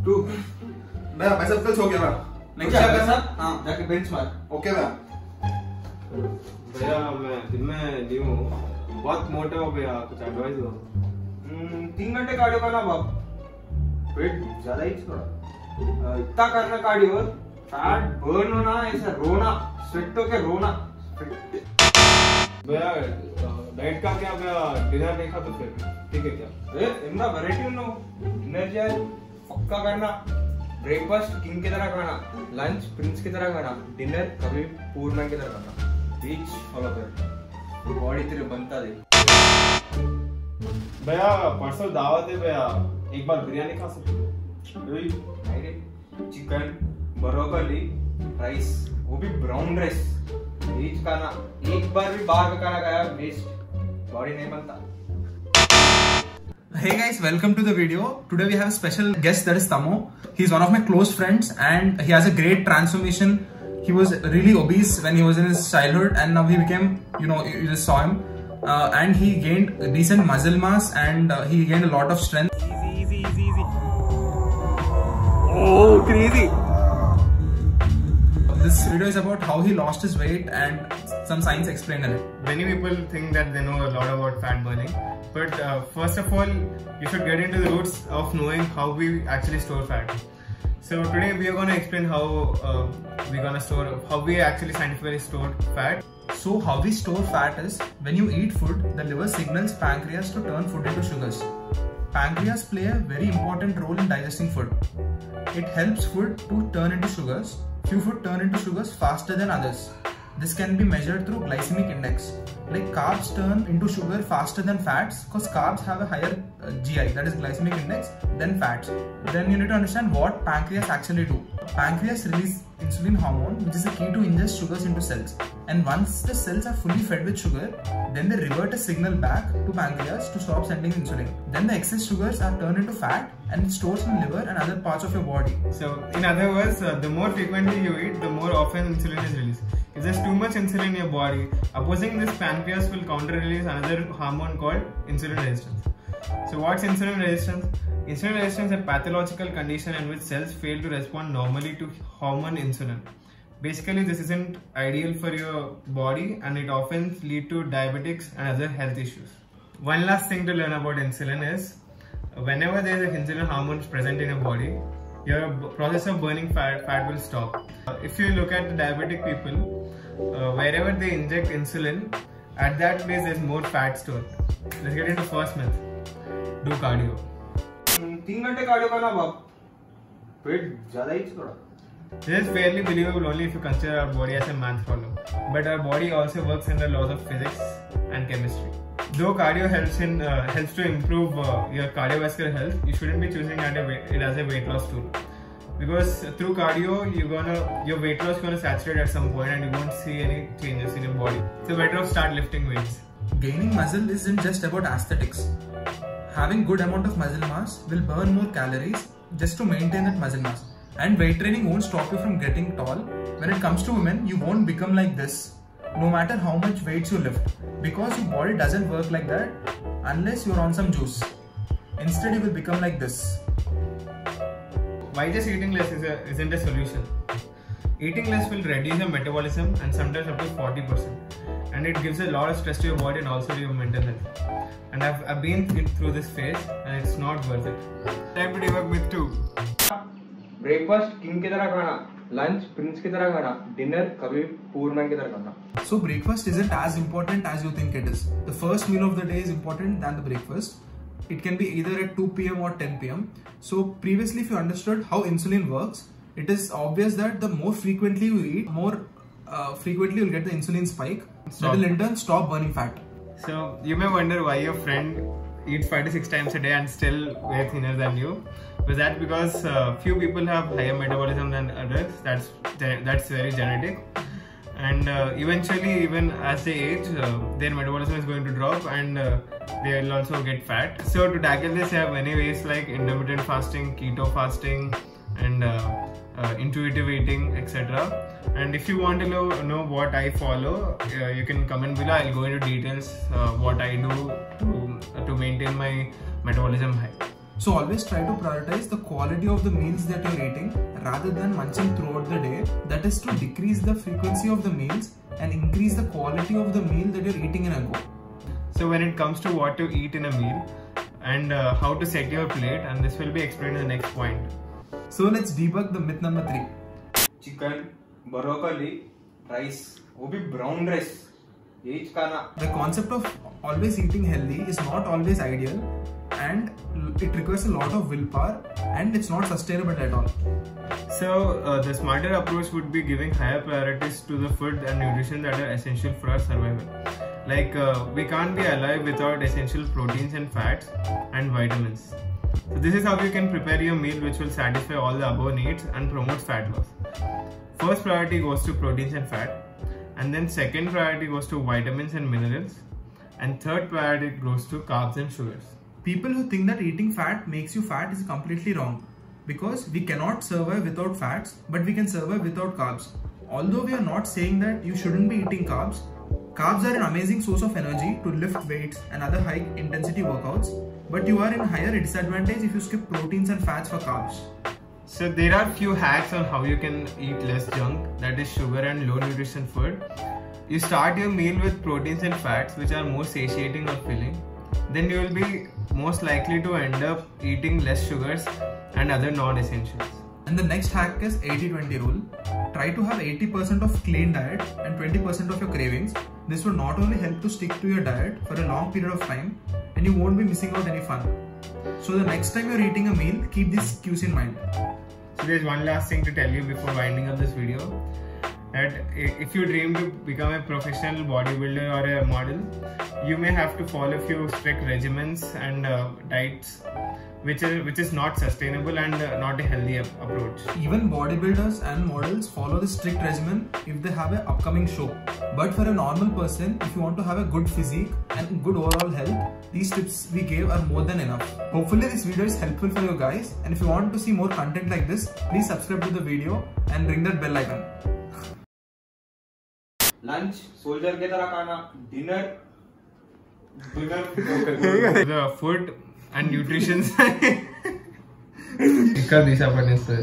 2 भैया biceps curls हो गया ना? नेक्स्ट क्या? हाँ जाके बेंच मार। ओके भैया। भैया मैं दिन में न्यू बहुत मोटा हो गया, कुछ एडवाइस दो। 3 घंटे कार्डियो करना बाप, वेट ज्यादा ही छोड़ा, इतना करना कार्डियो, फैट बर्न होना, ऐसा रोना, स्वेट होके रोना। भैया डाइट का क्या भैया, डिनर नहीं खा तो फिर ठीक है क्या? इतना वैरायटी नो, डिनर जो है पक्का करना, ब्रेकफास्ट किंग की तरह खाना, लंच प्रिंस की तरह खाना, डिनर कभी पूर मैन की तरह खाना, बीच फॉलो कर, बॉडी तेरे बनता दे। भैया परसों दावत है भैया, एक बार बिरयानी खा सकते हो? चिकन, ब्रोकली, राइस, वो भी ब्राउन राइस, बीच खाना, एक बार भी बाहर का खाना खाया वेस्ट, बॉडी नहीं बनता। Hey guys, welcome to the video. Today we have a special guest, that is Tamo. He's one of my close friends and he has a great transformation. He was really obese when he was in his childhood and now he became, you just saw him. And he gained decent muscle mass and he gained a lot of strength. Easy. Oh, crazy. This video is about how he lost his weight and some science explained in it. Many people think that they know a lot about fat burning, but first of all, you should get into the roots of knowing how we actually store fat. So today we are going to explain how we actually scientifically store fat. So how we store fat is, when you eat food, the liver signals pancreas to turn food into sugars. Pancreas play a very important role in digesting food. It helps food to turn into sugars. Few food turn into sugars faster than others. This can be measured through glycemic index. Like carbs turn into sugar faster than fats because carbs have a higher GI, that is glycemic index, than fats. Then you need to understand what pancreas actually do. Pancreas release insulin hormone, which is the key to ingest sugars into cells. And once the cells are fully fed with sugar, then they revert a signal back to pancreas to stop sending insulin. Then the excess sugars are turned into fat and stored in liver and other parts of your body. So in other words, the more frequently you eat, the more often insulin is released. If there's too much insulin in your body, opposing this, pancreas will counter-release another hormone called insulin resistance. So what's insulin resistance? Insulin resistance is a pathological condition in which cells fail to respond normally to hormone insulin. Basically, this isn't ideal for your body and it often leads to diabetics and other health issues. One last thing to learn about insulin is, whenever there is an insulin hormone present in your body, your process of burning fat will stop. If you look at the diabetic people, wherever they inject insulin, at that place there is more fat stored. Let's get into first myth. Do cardio. 3 घंटे cardio करना बाप, wait ज्यादा ही छोड़ा। This is fairly believable only if you consider our body as a math problem. But our body also works in the laws of physics and chemistry. Though cardio helps to improve your cardiovascular health, you shouldn't be choosing it as a weight loss tool. Because through cardio, your weight loss is going to saturate at some point and you won't see any changes in your body. So better off start lifting weights. Gaining muscle isn't just about aesthetics. Having good amount of muscle mass will burn more calories just to maintain that muscle mass. And weight training won't stop you from getting tall. When it comes to women, you won't become like this, no matter how much weights you lift, because your body doesn't work like that unless you're on some juice. Instead, you will become like this. Why just eating less isn't a solution? Eating less will reduce your metabolism and sometimes up to 40%. And it gives a lot of stress to your body and also to your mental health. And I've been through this phase and it's not worth it. Time to debug myth 2. Breakfast king की तरह खाना, lunch Prince की तरह खाना, dinner कभी पूर man की तरह खाना। So breakfast isn't as important as you think it is. The first meal of the day is important than the breakfast. It can be either at 2 p.m. or 10 p.m. So previously, if you understood how insulin works, it is obvious that the more frequently you eat, more frequently you'll get the insulin spike. That will in turn stop burning fat. So you may wonder why your friend eats 5 to 6 times a day and still way thinner than you. But that's because few people have higher metabolism than others. That's very genetic. And eventually, even as they age, their metabolism is going to drop and they will also get fat. So to tackle this, you have many ways like intermittent fasting, keto fasting, and intuitive eating, etc. And if you want to know what I follow, you can comment below. I'll go into details what I do to maintain my metabolism high. So always try to prioritize the quality of the meals that you're eating rather than munching throughout the day. That is to decrease the frequency of the meals and increase the quality of the meal that you're eating in a go. So when it comes to what to eat in a meal and how to set your plate, and this will be explained in the next point. So let's debug the myth number 3. Chicken, broccoli, rice, वो भी brown rice. यही खाना. The concept of always eating healthy is not always ideal, and it requires a lot of willpower, and it's not sustainable at all. So the smarter approach would be giving higher priorities to the food and nutrition that are essential for our survival. Like we can't be alive without essential proteins and fats and vitamins. So this is how you can prepare your meal which will satisfy all the above needs and promote fat loss. First priority goes to proteins and fat, and then second priority goes to vitamins and minerals, and third priority goes to carbs and sugars. People who think that eating fat makes you fat is completely wrong, because we cannot survive without fats, but we can survive without carbs. Although we are not saying that you shouldn't be eating carbs, carbs are an amazing source of energy to lift weights and other high intensity workouts, but you are in higher disadvantage if you skip proteins and fats for carbs. So there are few hacks on how you can eat less junk, that is sugar and low nutrition food. You start your meal with proteins and fats which are more satiating or filling. Then you will be most likely to end up eating less sugars and other non-essentials. And the next hack is 80-20 rule. Try to have 80% of clean diet and 20% of your cravings. This will not only help to stick to your diet for a long period of time, and you won't be missing out any fun. So the next time you're eating a meal, keep these cues in mind. So there's one last thing to tell you before winding up this video, that if you dream to become a professional bodybuilder or a model, you may have to follow a few strict regimens and diets which is not sustainable and not a healthy approach. Even bodybuilders and models follow the strict regimen if they have an upcoming show. But for a normal person, if you want to have a good physique and good overall health, these tips we gave are more than enough. Hopefully this video is helpful for you guys, and if you want to see more content like this, please subscribe to the video and ring that bell icon. Lunch, soldier के तरह खाना, dinner The food and nutrition side. इसका दिशा बने sir.